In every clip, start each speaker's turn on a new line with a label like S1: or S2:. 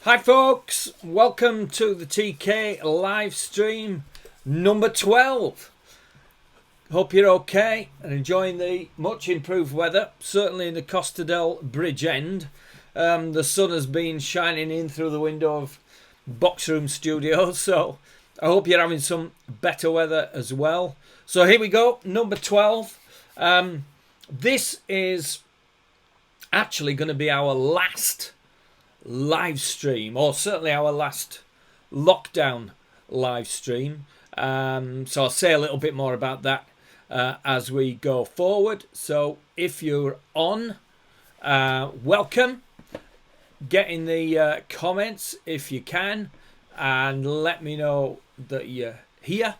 S1: Hi folks, welcome to the TK live stream number 12. Hope you're okay and enjoying the much improved weather, certainly in the Costa del Bridge end. The sun has been shining in through the window of Boxroom Studios, so I hope you're having some better weather as well. So here we go, number 12. This is actually going to be our last live stream, or certainly our last lockdown live stream. So I'll say a little bit more about that as we go forward. So if you're on, welcome. Get in the comments if you can, and let me know that you're here.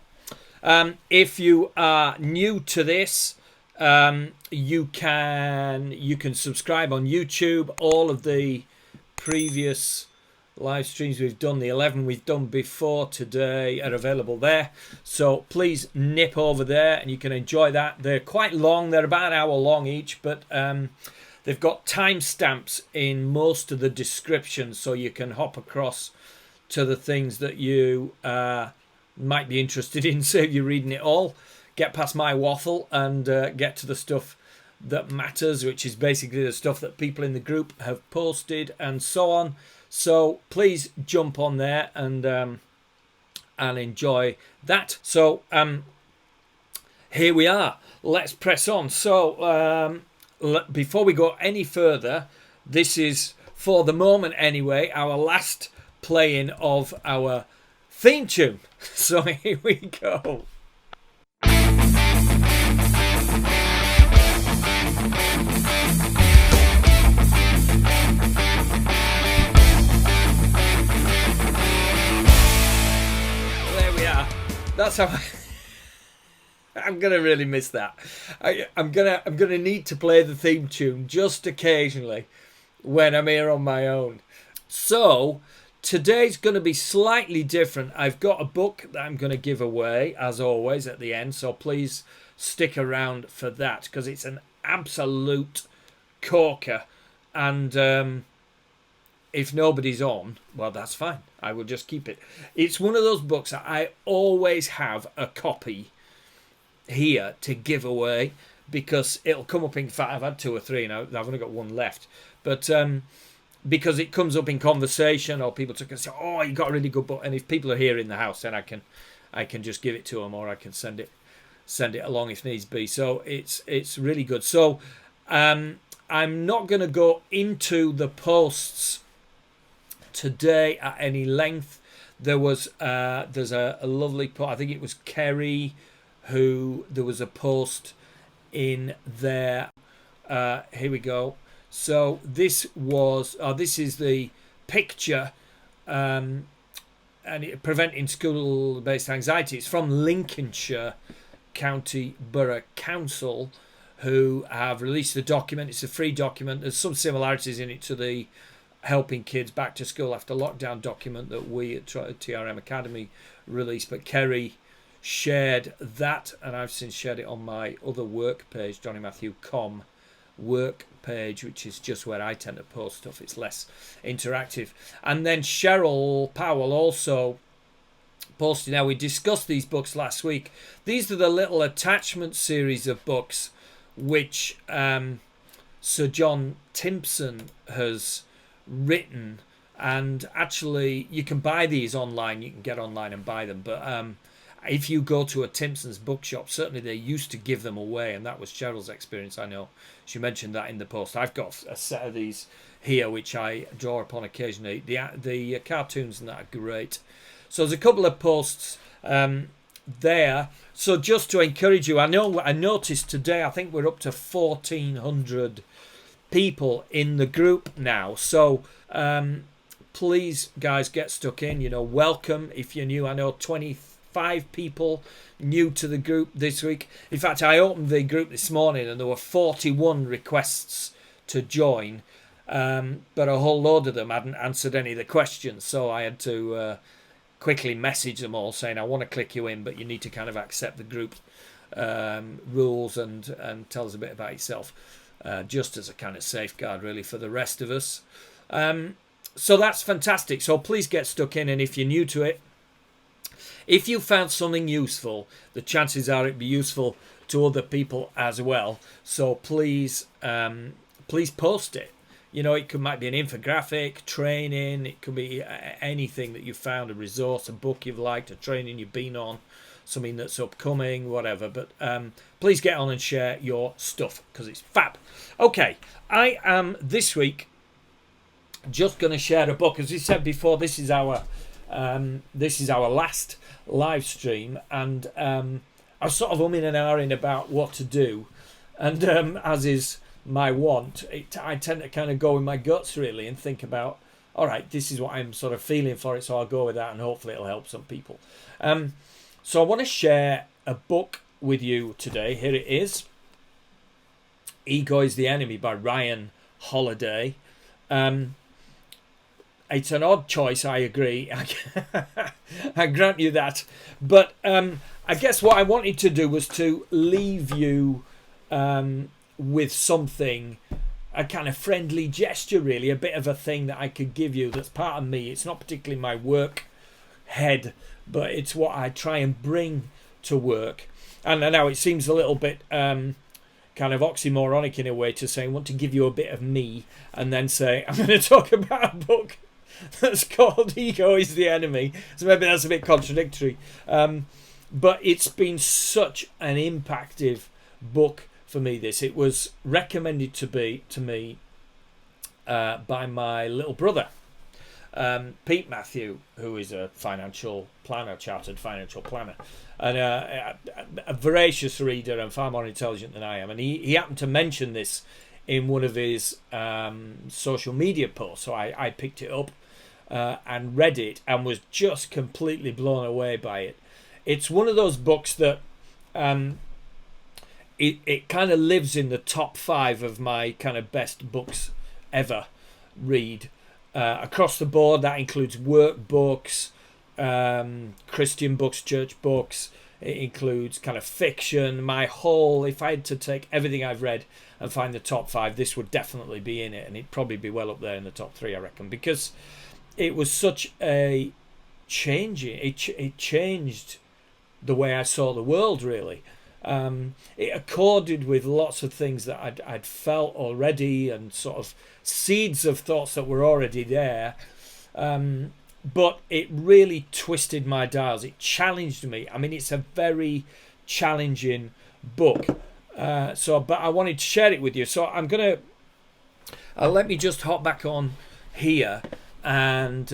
S1: If you are new to this, you can subscribe on YouTube. All of the previous live streams we've done, the 11 we've done before today, are available there, so please nip over there and you can enjoy that. They're quite long, they're about an hour long each, but they've got timestamps in most of the descriptions, so you can hop across to the things that you might be interested in. Save you reading it all, get past my waffle and get to the stuff that matters, which is basically the stuff that people in the group have posted and so on. So please jump on there and enjoy that. So here we are, let's press on. So before we go any further, this is, for the moment anyway, our last playing of our theme tune. So here we go. That's how I'm gonna really miss that. I'm gonna need to play the theme tune just occasionally when I'm here on my own. So today's gonna be slightly different. I've got a book that I'm gonna give away as always at the end, so please stick around for that because it's an absolute corker. And if nobody's on, well, that's fine. I will just keep it. It's one of those books that I always have a copy here to give away because it'll come up in fact, I've had 2 or 3 now. I've only got 1 left. But because it comes up in conversation, or people say, "Oh, you got a really good book," and if people are here in the house, then I can just give it to them, or I can send it along if needs be. So it's really good. So I'm not going to go into the posts today at any length. There's a lovely post. I think it was Kerry who there was a post in there. Here we go. So this is the picture and preventing school-based anxiety. It's from Lincolnshire County Borough Council, who have released the document. It's a free document. There's some similarities in it to the Helping Kids Back to School After Lockdown document that we at TRM Academy released, but Kerry shared that, and I've since shared it on my other work page, JonnyMatthew.com work page, which is just where I tend to post stuff. It's less interactive. And then Cheryl Powell also posted. Now, we discussed these books last week. These are the little attachment series of books which Sir John Timpson has written, and actually you can buy these online. You can get online and buy them, but if you go to a Timpson's bookshop, certainly they used to give them away, and that was Cheryl's experience. I know she mentioned that in the post. I've got a set of these here which I draw upon occasionally. The cartoons and that are great. So there's a couple of posts there. So just to encourage you, I noticed today I think we're up to 1,400 people in the group now, so please guys, get stuck in. Welcome if you're new. I know 25 people new to the group this week. In fact, I opened the group this morning and there were 41 requests to join, but a whole load of them hadn't answered any of the questions, so I had to quickly message them all saying, I want to click you in, but you need to kind of accept the group rules and tell us a bit about yourself, just as a kind of safeguard really for the rest of us. So that's fantastic. So please get stuck in, and if you're new to it, if you found something useful, the chances are it'd be useful to other people as well. So please, please post it. You know, might be an infographic, training. It could be anything that you found, a resource, a book you've liked, a training you've been on, something that's upcoming, whatever. But please get on and share your stuff because it's fab. Okay, I am this week just going to share a book. As we said before, this is our last live stream, and I was sort of umming and ahhing about what to do, and as is my want, I tend to kind of go with my guts really and think about, all right, this is what I'm sort of feeling for it, so I'll go with that, and hopefully it'll help some people. So I want to share a book with you today. Here it is. Ego is the Enemy by Ryan Holliday. It's an odd choice, I agree. I grant you that. But I guess what I wanted to do was to leave you with something, a kind of friendly gesture, really, a bit of a thing that I could give you that's part of me. It's not particularly my work head, but it's what I try and bring to work. And I know it seems a little bit kind of oxymoronic in a way to say I want to give you a bit of me and then say I'm going to talk about a book that's called Ego is the Enemy. So maybe that's a bit contradictory. But it's been such an impactful book for me, this. It was recommended to me by my little brother, Pete Matthew, who is a financial planner, chartered financial planner, and a voracious reader and far more intelligent than I am. And he happened to mention this in one of his social media posts. So I picked it up and read it and was just completely blown away by it. It's one of those books that it kind of lives in the top 5 of my kind of best books ever read. Across the board, that includes workbooks, Christian books, church books. It includes kind of fiction. If I had to take everything I've read and find the top 5, this would definitely be in it, and it'd probably be well up there in the top 3, I reckon, because it was such a changing. It changed the way I saw the world, really. It accorded with lots of things that I'd felt already, and sort of seeds of thoughts that were already there. But it really twisted my dials. It challenged me. I mean, it's a very challenging book. But I wanted to share it with you. So I'm going to let me just hop back on here and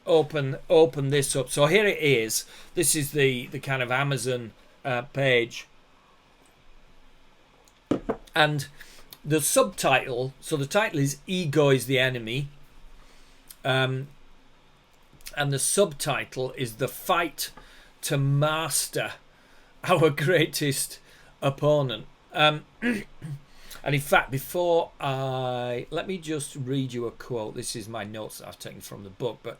S1: open this up. So here it is. This is the kind of Amazon page, and the subtitle. So the title is Ego is the Enemy, and the subtitle is The Fight to Master Our Greatest Opponent. And in fact, before let me just read you a quote. This is my notes that I've taken from the book, but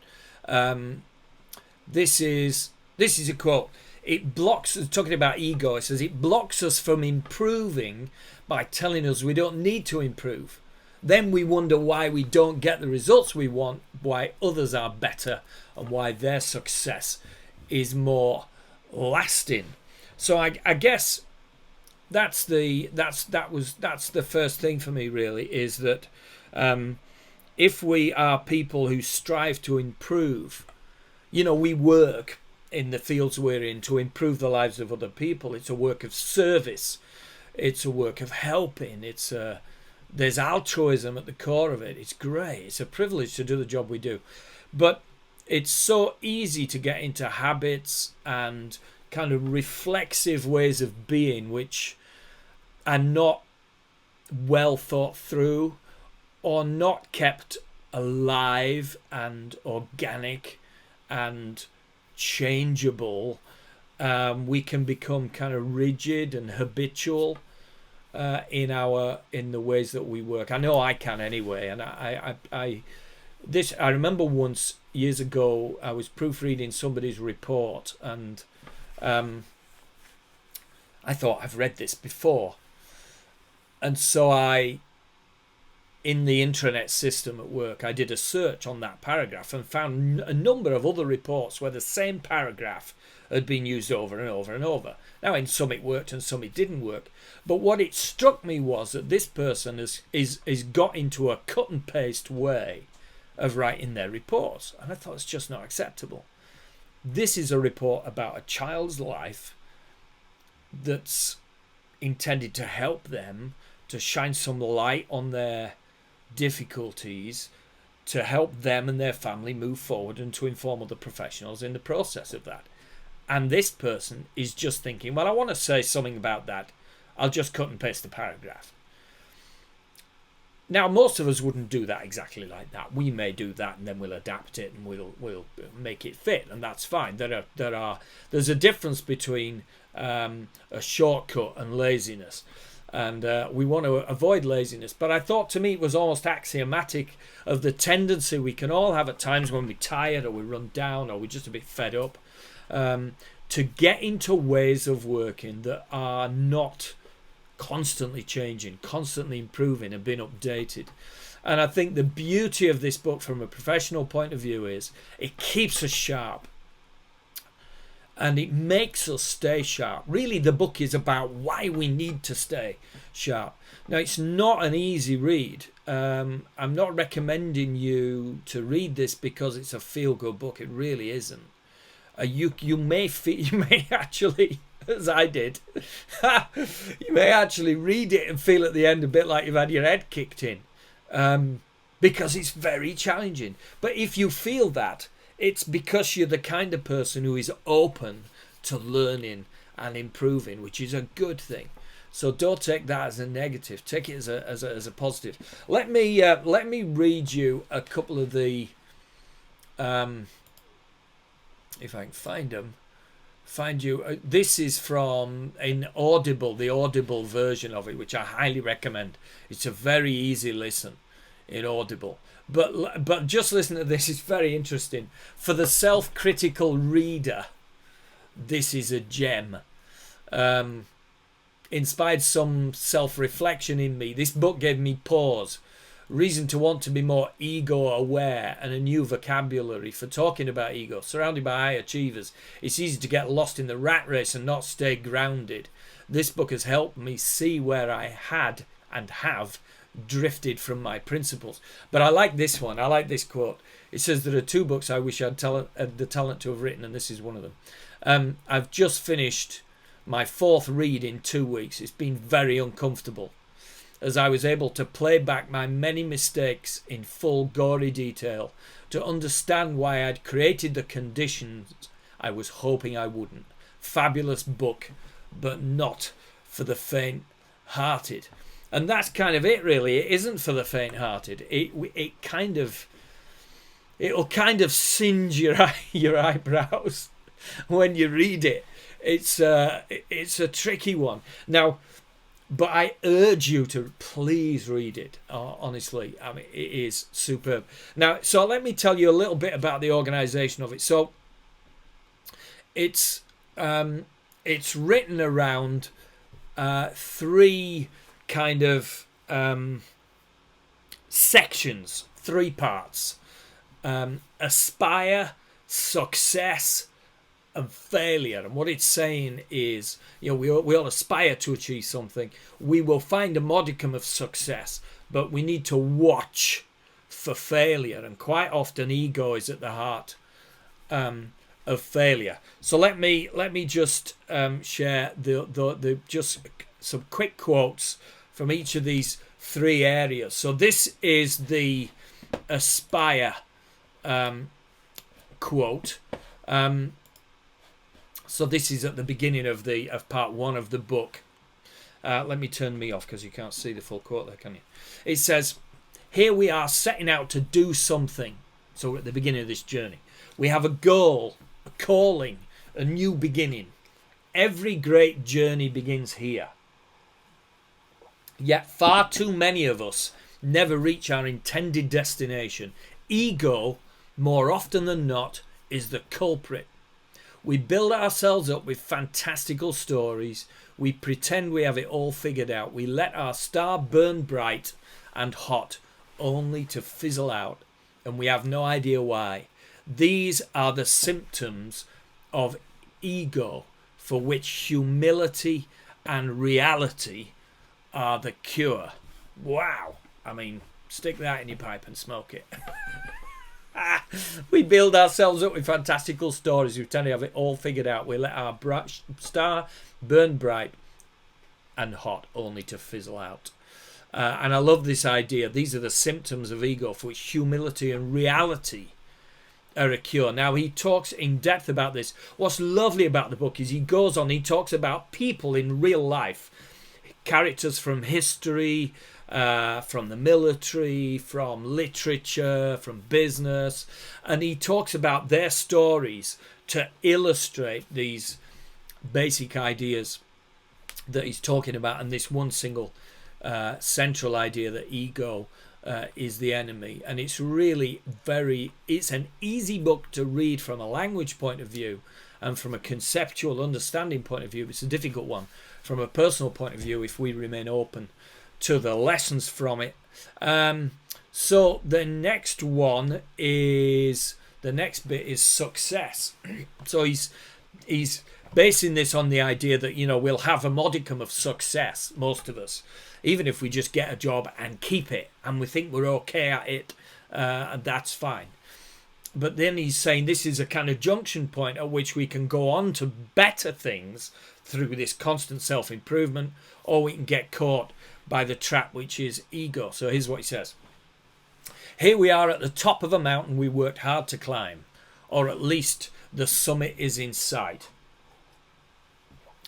S1: this is a quote. It blocks, talking about ego, it says it blocks us from improving by telling us we don't need to improve. Then we wonder why we don't get the results we want, why others are better, and why their success is more lasting. So I guess that's the first thing for me, really, is that if we are people who strive to improve, we work in the fields we're in to improve the lives of other people. It's a work of service. It's a work of helping. There's altruism at the core of it. It's great. It's a privilege to do the job we do. But it's so easy to get into habits and kind of reflexive ways of being which are not well thought through or not kept alive and organic and changeable. We can become kind of rigid and habitual in the ways that we work. I know I can anyway, and I remember once years ago I was proofreading somebody's report, and I thought I've read this before, and so I in the intranet system at work, I did a search on that paragraph and found a number of other reports where the same paragraph had been used over and over and over. Now, in some it worked and some it didn't work. But what it struck me was that this person is got into a cut and paste way of writing their reports. And I thought it's just not acceptable. This is a report about a child's life that's intended to help them, to shine some light on their difficulties, to help them and their family move forward, and to inform other professionals in the process of that. And this person is just thinking, well, I want to say something about that. I'll just cut and paste the paragraph. Now, most of us wouldn't do that exactly like that. We may do that and then we'll adapt it and we'll make it fit, and that's fine. There's a difference between a shortcut and laziness. And we want to avoid laziness. But I thought, to me, it was almost axiomatic of the tendency we can all have at times when we're tired or we run down or we're just a bit fed up, to get into ways of working that are not constantly changing, constantly improving and being updated. And I think the beauty of this book from a professional point of view is it keeps us sharp. And it makes us stay sharp. Really, the book is about why we need to stay sharp. Now, it's not an easy read. I'm not recommending you to read this because it's a feel-good book. It really isn't. You may actually, as I did, you may actually read it and feel at the end a bit like you've had your head kicked in, because it's very challenging. But if you feel that, it's because you're the kind of person who is open to learning and improving, which is a good thing. So don't take that as a negative. Take it as a positive. Let me read you a couple of the, if I can find them. This is from an Audible, the Audible version of it, which I highly recommend. It's a very easy listen in Audible. But just listen to this, it's very interesting. For the self-critical reader, this is a gem. Inspired some self-reflection in me. This book gave me pause, reason to want to be more ego-aware, and a new vocabulary for talking about ego. Surrounded by high achievers, it's easy to get lost in the rat race and not stay grounded. This book has helped me see where I had and have drifted from my principles. But I like this one. I like this quote. It says, there are two books I wish I had the talent to have written, and this is one of them. I've just finished my fourth read in 2 weeks. It's been very uncomfortable, as I was able to play back my many mistakes in full gory detail to understand why I'd created the conditions I was hoping I wouldn't. Fabulous book, but not for the faint-hearted. And that's kind of it, really. It isn't for the faint-hearted. It'll kind of singe your eyebrows when you read it. It's a tricky one. Now, but I urge you to please read it. Honestly, I mean, it is superb. Now, so let me tell you a little bit about the organisation of it. So, it's written around three kind of sections, 3 parts: aspire, success, and failure. And what it's saying is, we all aspire to achieve something. We will find a modicum of success, but we need to watch for failure. And quite often, ego is at the heart of failure. So let me just share the just some quick quotes from each of these 3 areas. So this is the aspire quote. So this is at the beginning of part 1 of the book. Let me turn me off because you can't see the full quote there, can you? It says, here we are setting out to do something. So we're at the beginning of this journey. We have a goal, a calling, a new beginning. Every great journey begins here. Yet far too many of us never reach our intended destination. Ego, more often than not, is the culprit. We build ourselves up with fantastical stories. We pretend we have it all figured out. We let our star burn bright and hot only to fizzle out, and we have no idea why. These are the symptoms of ego, for which humility and reality are the cure. Wow. I mean, stick that in your pipe and smoke it. We build ourselves up with fantastical stories. We tend to have it all figured out. We let our star burn bright and hot, only to fizzle out. And I love this idea. These are the symptoms of ego, for which humility and reality are a cure. Now, he talks in depth about this. What's lovely about the book is he goes on, he talks about people in real life, characters from history, from the military, from literature, from business, and he talks about their stories to illustrate these basic ideas that he's talking about, and this one single central idea that ego is the enemy. And it's really it's an easy book to read from a language point of view and from a conceptual understanding point of view. It's a difficult one from a personal point of view if we remain open to the lessons from it. So the next bit is success. So he's basing this on the idea that, we'll have a modicum of success, most of us, even if we just get a job and keep it and we think we're okay at it, and that's fine. But then he's saying this is a kind of junction point at which we can go on to better things through this constant self-improvement, or we can get caught by the trap which is ego. So here's what he says. Here we are at the top of a mountain we worked hard to climb, or at least the summit is in sight.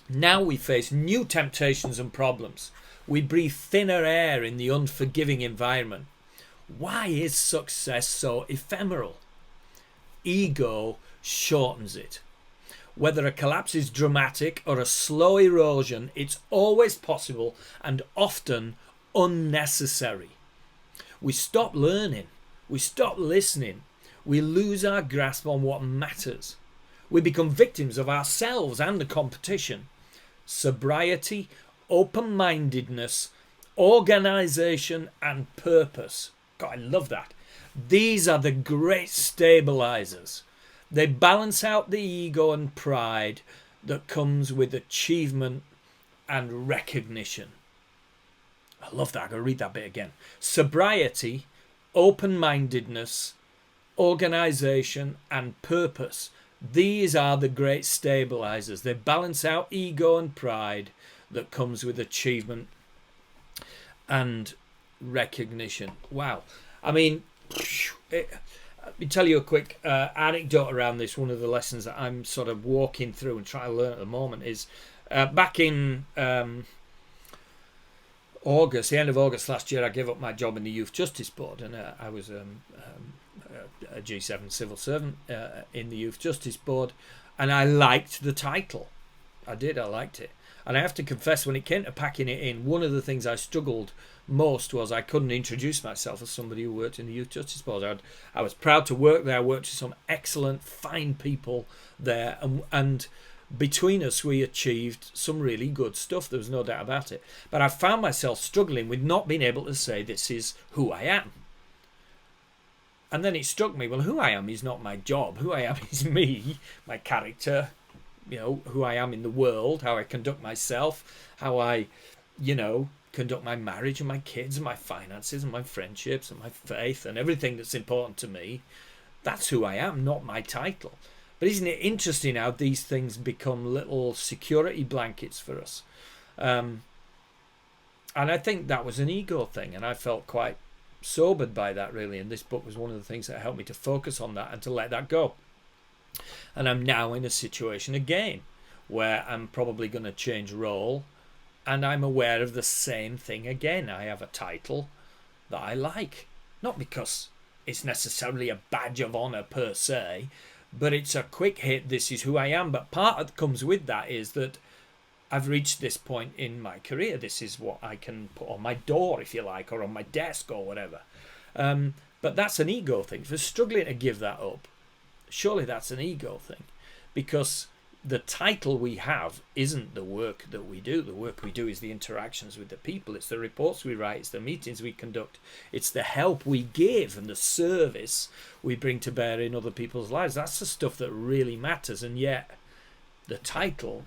S1: Now we face new temptations and problems. We breathe thinner air in the unforgiving environment. Why is success so ephemeral? Ego shortens it. Whether a collapse is dramatic or a slow erosion, it's always possible and often unnecessary. We stop learning. We stop listening. We lose our grasp on what matters. We become victims of ourselves and the competition. Sobriety, open-mindedness, organisation and purpose. God, I love that. These are the great stabilizers. They balance out the ego and pride that comes with achievement and recognition. I love that. I'm going to read that bit again. Sobriety, open-mindedness, organisation and purpose. These are the great stabilizers. They balance out ego and pride that comes with achievement and recognition. Wow. I mean, let me tell you a quick anecdote around this. One of the lessons that I'm sort of walking through and trying to learn at the moment is back in August, the end of August last year, I gave up my job in the Youth Justice Board, and I was a G7 civil servant in the Youth Justice Board, and I liked the title. I liked it. And I have to confess, when it came to packing it in, one of the things I struggled most was I couldn't introduce myself as somebody who worked in the Youth Justice Board. I was proud to work there. I worked with some excellent, fine people there, and between us we achieved some really good stuff. There was no doubt about it. But I found myself struggling with not being able to say this is who I am. And then it struck me, well, who I am is not my job. Who I am is me, my character, who I am in the world, how I conduct myself, how I, conduct my marriage and my kids and my finances and my friendships and my faith and everything that's important to me. That's who I am, not my title. But isn't it interesting how these things become little security blankets for us? And I think that was an ego thing, and I felt quite sobered by that, really. And this book was one of the things that helped me to focus on that and to let that go. And I'm now in a situation again where I'm probably going to change role, and I'm aware of the same thing again. I have a title that I like, not because it's necessarily a badge of honour per se, but it's a quick hit. This is who I am. But part that comes with that is that I've reached this point in my career. This is what I can put on my door, if you like, or on my desk or whatever. But that's an ego thing. If you're struggling to give that up, surely that's an ego thing, because the title we have isn't the work that we do. The work we do is the interactions with the people. It's the reports we write. It's the meetings we conduct. It's the help we give and the service we bring to bear in other people's lives. That's the stuff that really matters. And yet the title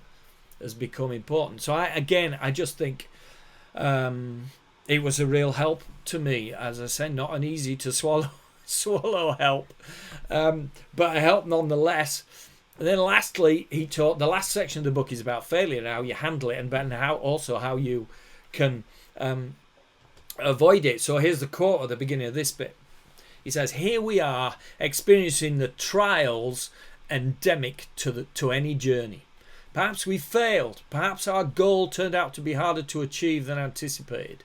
S1: has become important. So I just think it was a real help to me. As I said, not an easy to swallow help, but a help nonetheless. And then lastly, he taught, the last section of the book is about failure and how you handle it, and then how you can avoid it. So here's the quote at the beginning of this bit. He says, "Here we are experiencing the trials endemic to any journey. Perhaps we failed. Perhaps our goal turned out to be harder to achieve than anticipated.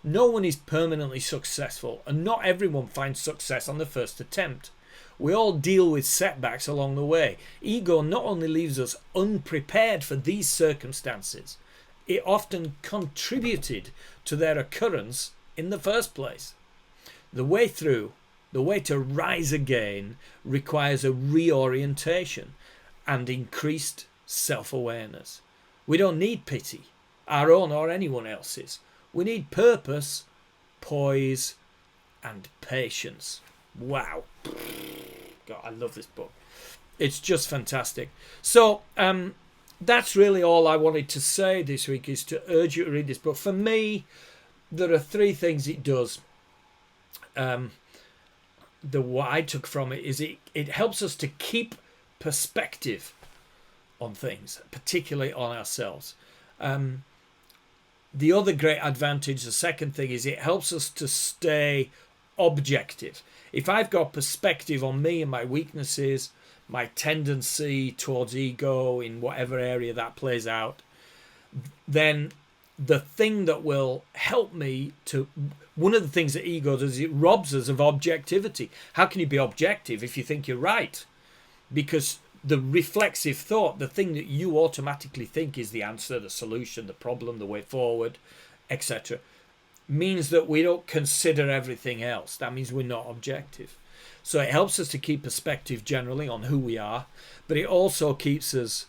S1: No one is permanently successful, and not everyone finds success on the first attempt. We all deal with setbacks along the way. Ego not only leaves us unprepared for these circumstances, it often contributed to their occurrence in the first place. The way to rise again requires a reorientation and increased self-awareness. We don't need pity, our own or anyone else's. We need purpose, poise, and patience." Wow. God, I love this book. It's just fantastic. So that's really all I wanted to say this week, is to urge you to read this book. For me, there are three things it does. What I took from it is it helps us to keep perspective on things, particularly on ourselves. The other great advantage, the second thing, is it helps us to stay objective. If I've got perspective on me and my weaknesses, my tendency towards ego in whatever area that plays out, then the thing that will help me to... One of the things that ego does is it robs us of objectivity. How can you be objective if you think you're right? Because the reflexive thought, the thing that you automatically think is the answer, the solution, the problem, the way forward, etc., means that we don't consider everything else. That means we're not objective. So it helps us to keep perspective generally on who we are, but it also keeps us,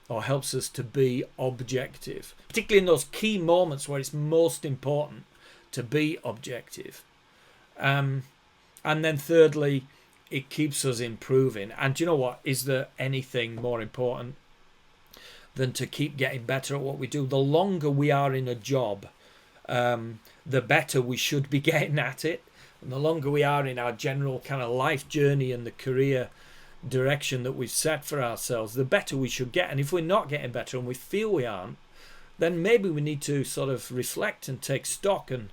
S1: or helps us to be objective, particularly in those key moments where it's most important to be objective. And then thirdly, it keeps us improving. And do you know what? Is there anything more important than to keep getting better at what we do? The longer we are in a job, the better we should be getting at it. And the longer we are in our general kind of life journey and the career direction that we've set for ourselves, the better we should get. And if we're not getting better and we feel we aren't, then maybe we need to sort of reflect and take stock and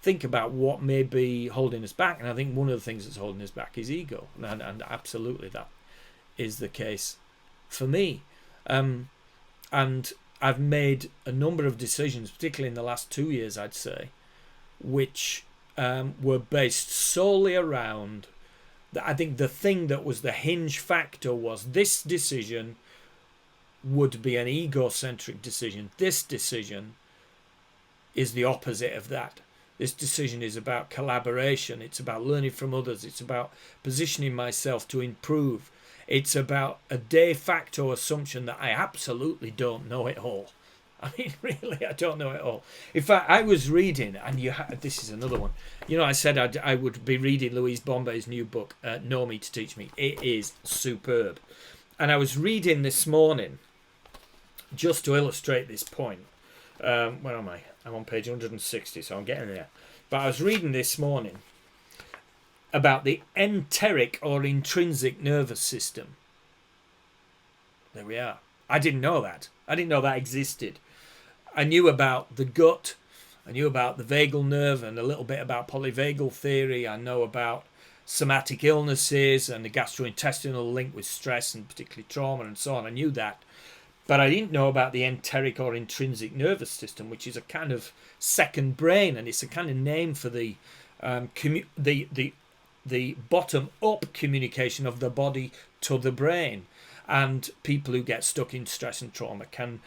S1: think about what may be holding us back. And I think one of the things that's holding us back is ego. And absolutely that is the case for me. And I've made a number of decisions, particularly in the last 2 years, I'd say, which were based solely around, I think the thing that was the hinge factor was this decision would be an egocentric decision. This decision is the opposite of that. This decision is about collaboration. It's about learning from others. It's about positioning myself to improve. It's about a de facto assumption that I absolutely don't know it all. I mean, really, I don't know it all. In fact, I was reading, and this is another one. You know, I said I would be reading Louise Bombay's new book, Know Me to Teach Me. It is superb. And I was reading this morning, just to illustrate this point. Where am I? I'm on page 160, so I'm getting there. But I was reading this morning about the enteric or intrinsic nervous system. There we are. I didn't know that. I didn't know that existed. I knew about the gut. I knew about the vagal nerve and a little bit about polyvagal theory. I know about somatic illnesses and the gastrointestinal link with stress and particularly trauma and so on. I knew that. But I didn't know about the enteric or intrinsic nervous system, which is a kind of second brain, and it's a kind of name for the bottom-up communication of the body to the brain. And people who get stuck in stress and trauma can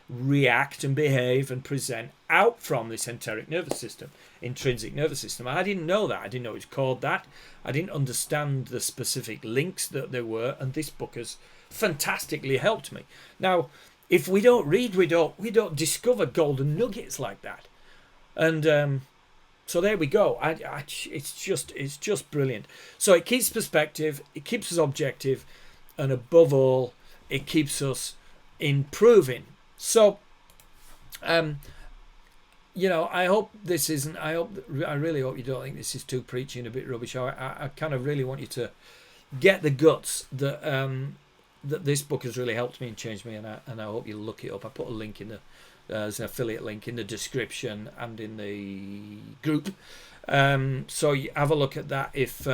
S1: react and behave and present out from this enteric nervous system, intrinsic nervous system. I didn't know that. I didn't know it was called that. I didn't understand the specific links that there were, and this book has fantastically helped me. Now, if we don't read, we don't discover golden nuggets like that. And so there we go. It's just brilliant. So it keeps perspective, it keeps us objective, and above all, it keeps us improving. So, you know, I hope this isn't. I really hope you don't think this is too preachy and a bit rubbish. I kind of really want you to get the guts that that this book has really helped me and changed me, and I hope you look it up. I put a link in the there's an affiliate link in the description and in the group, so you have a look at that if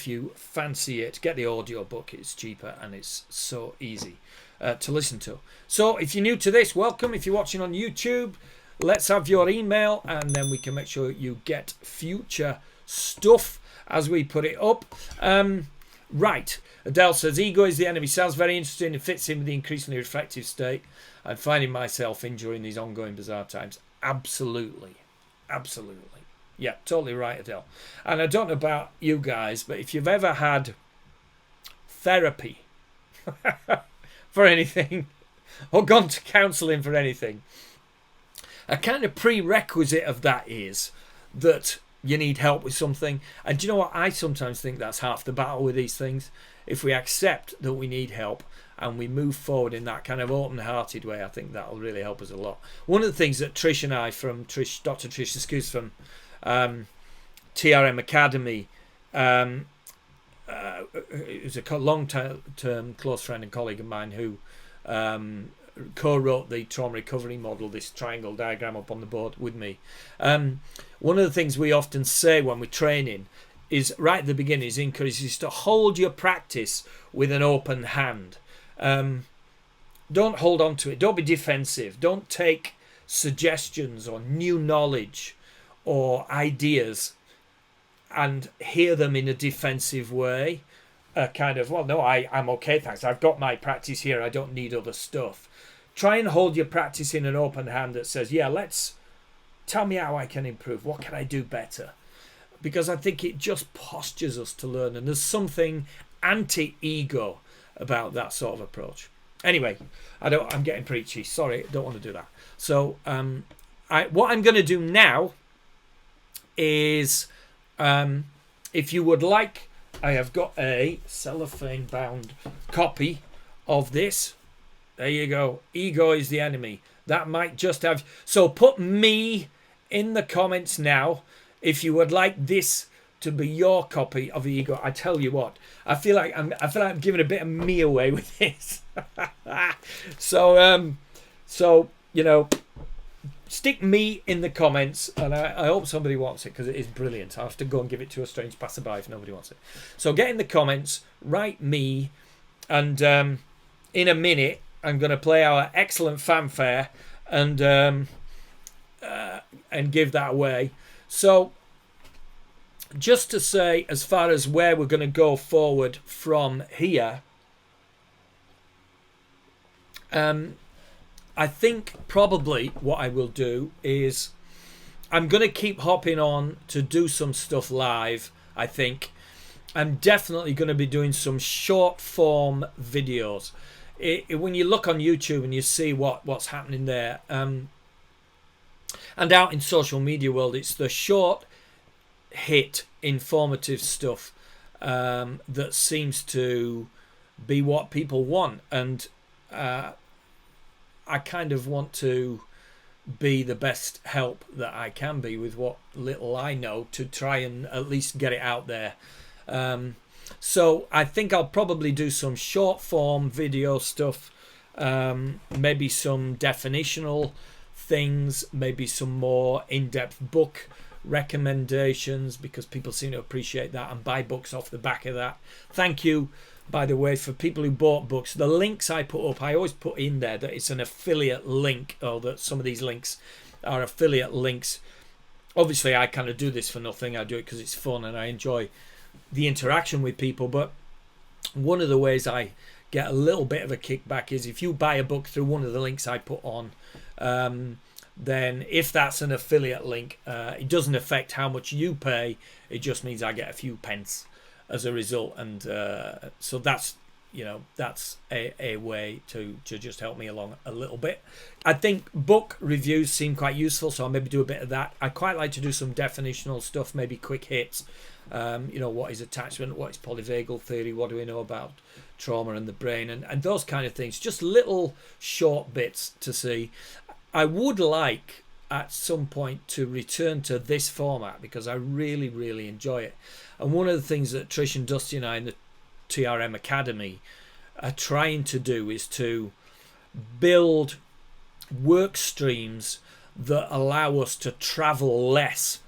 S1: you fancy it. Get the audio book. It's cheaper and it's so easy to listen to. So if you're new to this, welcome. If you're watching on YouTube, let's have your email and then we can make sure you get future stuff as we put it up. Right, Adele says, ego is the enemy. Sounds very interesting and fits in with the increasingly reflective state I'm finding myself in during these ongoing bizarre times. Absolutely. Yeah, totally right, Adele. And I don't know about you guys, but if you've ever had therapy for anything or gone to counselling for anything, a kind of prerequisite of that is that you need help with something. And do you know what? I sometimes think that's half the battle with these things. If we accept that we need help and we move forward in that kind of open-hearted way, I think that'll really help us a lot. One of the things that Trish and I, from Dr. Trish Excuse from TRM Academy, who's a long-term close friend and colleague of mine who co-wrote the trauma recovery model, this triangle diagram up on the board with me. One of the things we often say when we're training is, right at the beginning, is encourages to hold your practice with an open hand. Don't hold on to it. Don't be defensive. Don't take suggestions or new knowledge or ideas and hear them in a defensive way. Kind of, well, no, I'm okay, thanks. I've got my practice here. I don't need other stuff. Try and hold your practice in an open hand that says, yeah, tell me how I can improve. What can I do better? Because I think it just postures us to learn. And there's something anti-ego about that sort of approach. Anyway, I'm getting preachy. Sorry, don't want to do that. So what I'm going to do now is, if you would like, I have got a cellophane bound copy of this. There you go. Ego is the enemy. That might just have... So put me in the comments now if you would like this to be your copy of the ego. I tell you what, I feel like I'm giving a bit of me away with this. So you know, stick me in the comments, and I hope somebody wants it, because it is brilliant. I have to go and give it to a strange passerby if nobody wants it. So get in the comments, write me, and in a minute I'm going to play our excellent fanfare and give that away. So just to say, as far as where we're going to go forward from here, I think probably what I will do is I'm going to keep hopping on to do some stuff live. I think I'm definitely going to be doing some short form videos. When you look on YouTube and you see what's happening there, and out in social media world, it's the short hit informative stuff that seems to be what people want, and I kind of want to be the best help that I can be with what little I know to try and at least get it out there. So I think I'll probably do some short form video stuff, maybe some definitional things, maybe some more in-depth book recommendations, because people seem to appreciate that and buy books off the back of that. Thank you, by the way, for people who bought books. The links I put up, I always put in there that it's an affiliate link, or that some of these links are affiliate links. Obviously I kind of do this for nothing. I do it because it's fun and I enjoy the interaction with people. But one of the ways I get a little bit of a kickback is if you buy a book through one of the links I put on, then if that's an affiliate link, it doesn't affect how much you pay. It just means I get a few pence as a result. And so that's, that's a way to just help me along a little bit. I think book reviews seem quite useful, so I'll maybe do a bit of that. I quite like to do some definitional stuff, maybe quick hits. What is attachment, what is polyvagal theory, what do we know about trauma and the brain, and those kind of things. Just little short bits to see. I would like at some point to return to this format because I really, really enjoy it. And one of the things that Trish and Dusty and I in the TRM Academy are trying to do is to build work streams that allow us to travel less.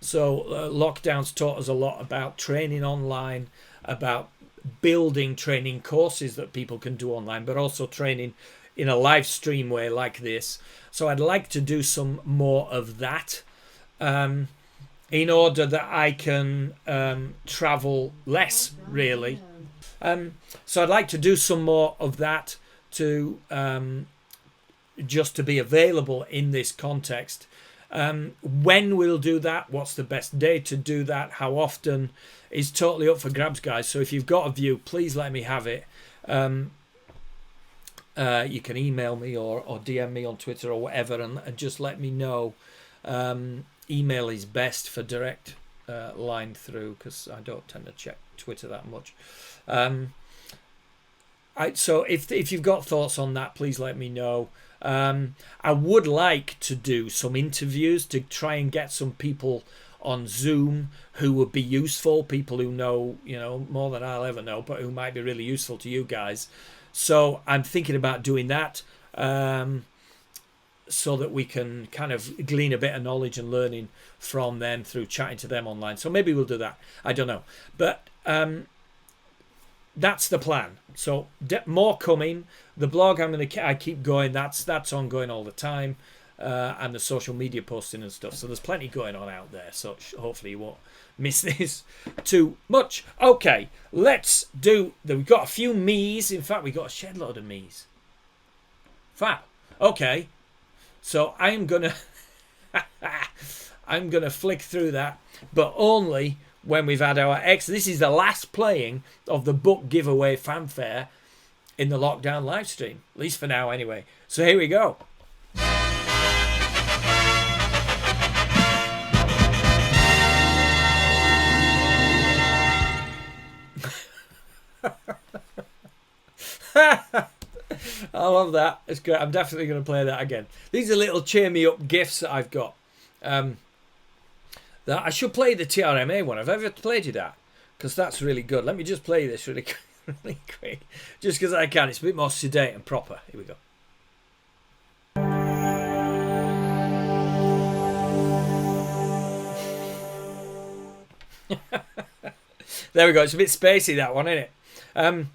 S1: So lockdowns taught us a lot about training online, about building training courses that people can do online, but also training in a live stream way like this. So I'd like to do some more of that in order that I can travel less, really. So I'd like to do some more of that to just to be available in this context. When we'll do that, what's the best day to do that, how often, is totally up for grabs, guys. So if you've got a view, please let me have it. You can email me or DM me on Twitter or whatever, and just let me know. Email is best for direct line through, because I don't tend to check Twitter that much. So if you've got thoughts on that, please let me know. I would like to do some interviews to try and get some people on Zoom who would be useful, people who know, more than I'll ever know, but who might be really useful to you guys. So I'm thinking about doing that so that we can kind of glean a bit of knowledge and learning from them through chatting to them online. So maybe we'll do that. I don't know. But that's the plan. So more coming. The blog, I keep going. That's ongoing all the time, and the social media posting and stuff. So there's plenty going on out there. So hopefully you won't miss this too much. Okay, let's do. We've got a few me's. In fact, we got a shed load of me's. Fab. Okay, so I'm gonna flick through that, but only when we've had our This is the last playing of the book giveaway fanfare in the lockdown live stream, at least for now anyway. So here we go. I love that. It's great. I'm definitely going to play that again. These are little cheer me up gifts that I've got. That I should play the TRMA one. Have I ever played you that? Because that's really good. Let me just play this really quick. Just because I can. It's a bit more sedate and proper. Here we go. There we go. It's a bit spacey, that one, isn't it?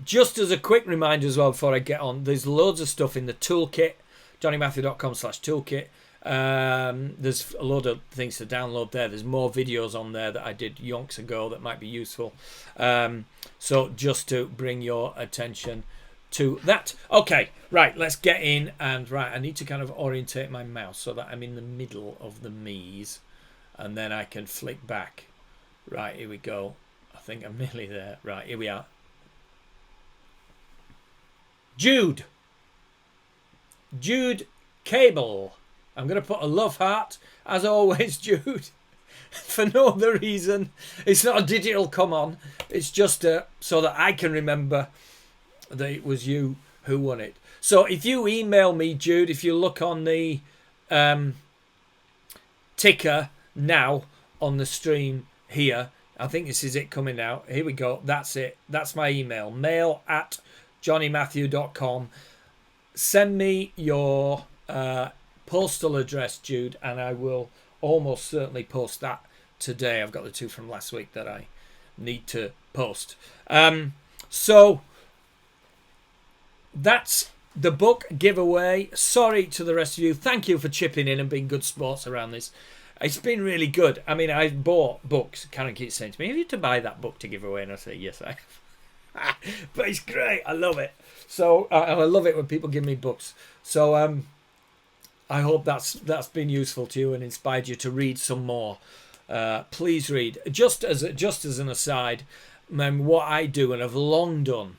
S1: Just as a quick reminder as well before I get on, there's loads of stuff in the toolkit, johnnymatthew.com/toolkit. There's a load of things to download there. There's more videos on there that I did yonks ago that might be useful. So just to bring your attention to that. Okay, right, let's get in. And right, I need to kind of orientate my mouse so that I'm in the middle of the me's, and then I can flick back. Right, here we go. I think I'm nearly there. Right, here we are. Jude Cable. I'm going to put a love heart, as always, Jude, for no other reason. It's not a digital come on. It's just so that I can remember that it was you who won it. So if you email me, Jude, if you look on the ticker now on the stream here, I think this is it coming out. Here we go. That's it. That's my email. mail@johnnymatthew.com. Send me your postal address, Jude, and I will almost certainly post that today. I've got the two from last week that I need to post. So that's the book giveaway. Sorry to the rest of you. Thank you for chipping in and being good sports around this. It's been really good. I mean, I bought books. Karen keeps saying to me, have you to buy that book to give away? And I say, yes, I have. But it's great. I love it. So I love it when people give me books. So I hope that's been useful to you and inspired you to read some more. Please read. Just as an aside, what I do and have long done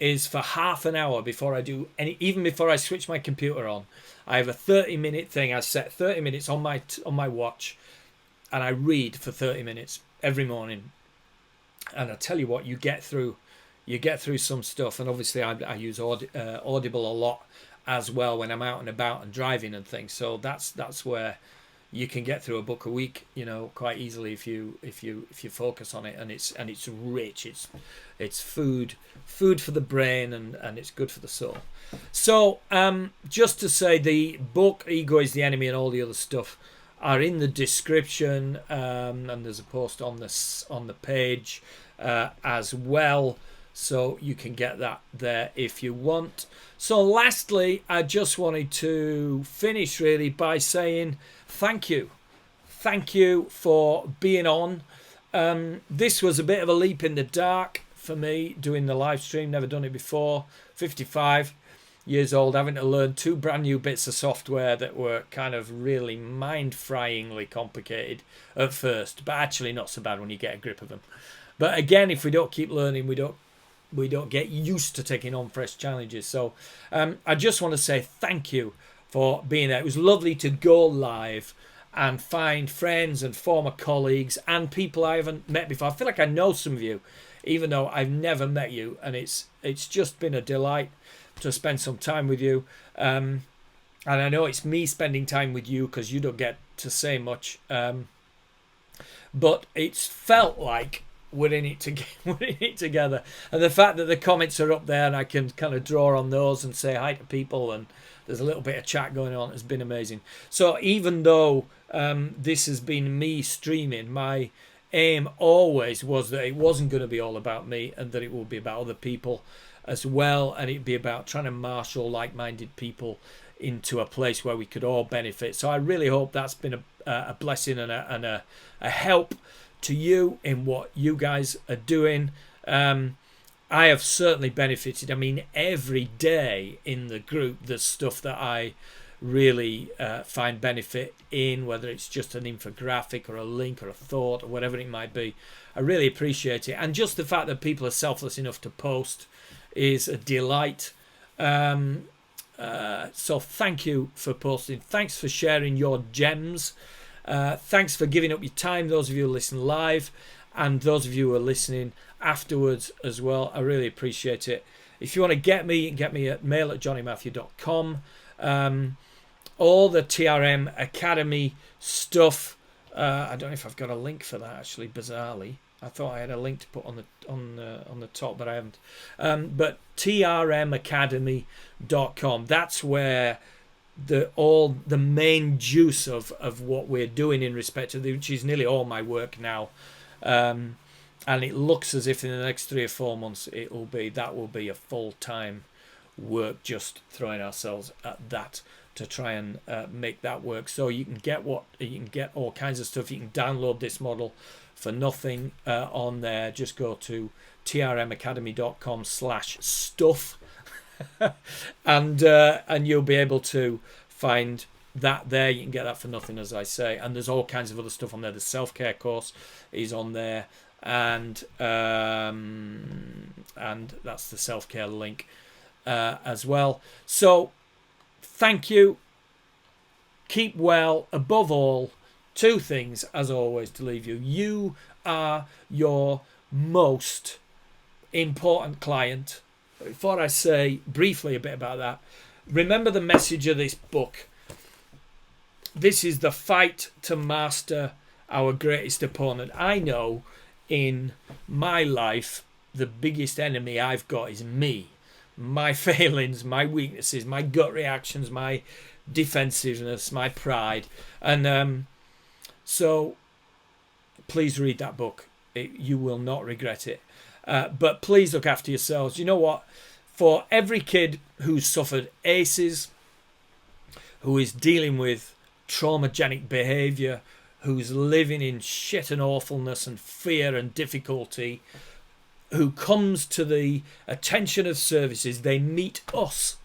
S1: is for half an hour before I do any, even before I switch my computer on. I have a 30-minute thing. I set 30 minutes on my watch, and I read for 30 minutes every morning. And I tell you what, you get through some stuff. And obviously I use Audible a lot as well when I'm out and about and driving and things. So that's where you can get through a book a week, quite easily if you focus on it. And it's rich. It's food for the brain, and it's good for the soul. So just to say, the book Ego is the Enemy and all the other stuff are in the description, and there's a post on the page as well, so you can get that there if you want. So lastly, I just wanted to finish really by saying thank you for being on. This was a bit of a leap in the dark for me, doing the live stream. Never done it before. 55 years old, having to learn 2 brand new bits of software that were kind of really mind-fryingly complicated at first, but actually not so bad when you get a grip of them. But again, if we don't keep learning, we don't get used to taking on fresh challenges. So I just want to say thank you for being there. It was lovely to go live and find friends and former colleagues and people I haven't met before. I feel like I know some of you, even though I've never met you, and it's just been a delight to spend some time with you. And I know it's me spending time with you because you don't get to say much. But it's felt like we're in it together. And the fact that the comments are up there and I can kind of draw on those and say hi to people, and there's a little bit of chat going on, has been amazing. So even though this has been me streaming, my aim always was that it wasn't going to be all about me, and that it will be about other people as well, and it'd be about trying to marshal like-minded people into a place where we could all benefit. So I really hope that's been a blessing and a help to you in what you guys are doing. I have certainly benefited. I mean, every day in the group there's stuff that I really find benefit in, whether it's just an infographic or a link or a thought or whatever it might be. I really appreciate it. And just the fact that people are selfless enough to post is a delight. So thank you for posting. Thanks for sharing your gems. Thanks for giving up your time, those of you who listen live, and those of you who are listening afterwards as well. I really appreciate it. If you want to get me, you can get me at mail@johnnymatthew.com. All the TRM Academy stuff, I don't know if I've got a link for that, actually, bizarrely. I thought I had a link to put on the top, but I haven't. But trmacademy.com, that's where all the main juice of what we're doing in respect to, which is nearly all my work now. And it looks as if in the next 3 or 4 months that will be a full-time work, just throwing ourselves at that to try and make that work. So you can get all kinds of stuff. You can download this model for nothing on there. Just go to trmacademy.com/stuff and you'll be able to find that there. You can get that for nothing, as I say, and there's all kinds of other stuff on there. The self-care course is on there, and that's the self-care link as well. So thank you, keep well. Above all, 2 things as always to leave you: you are your most important client. Before I say briefly a bit about that, remember the message of this book. This is the fight to master our greatest opponent. I know in my life the biggest enemy I've got is me, my failings, my weaknesses, my gut reactions, my defensiveness, my pride. And so please read that book. You will not regret it. But please look after yourselves. You know what? For every kid who's suffered ACEs, who is dealing with traumagenic behaviour, who's living in shit and awfulness and fear and difficulty, who comes to the attention of services, they meet us.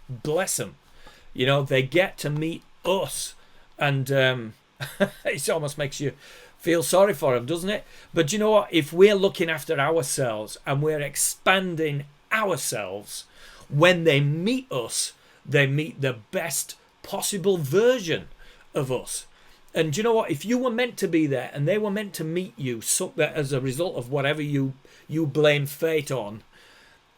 S1: Bless them. You know, they get to meet us. And it almost makes you feel sorry for them, doesn't it? But you know what? If we're looking after ourselves and we're expanding ourselves, when they meet us, they meet the best possible version of us. And you know what? If you were meant to be there and they were meant to meet you as a result of whatever you blame fate on,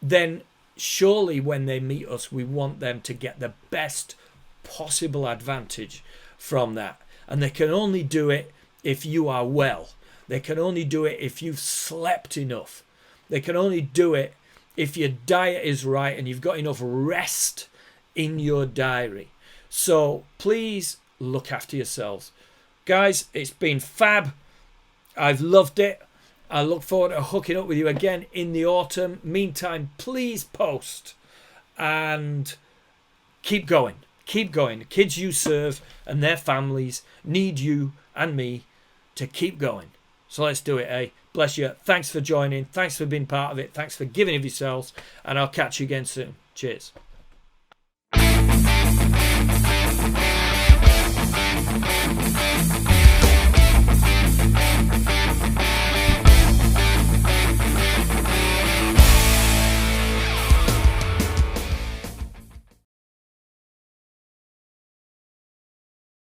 S1: then surely when they meet us, we want them to get the best possible advantage from that. And they can only do it if you are well. They can only do it if you've slept enough. They can only do it if your diet is right and you've got enough rest in your diary. So please look after yourselves. Guys, it's been fab. I've loved it. I look forward to hooking up with you again in the autumn. Meantime, please post and keep going. Keep going. The kids you serve and their families need you and me to keep going. So let's do it, eh? Bless you. Thanks for joining. Thanks for being part of it. Thanks for giving of yourselves. And I'll catch you again soon. Cheers.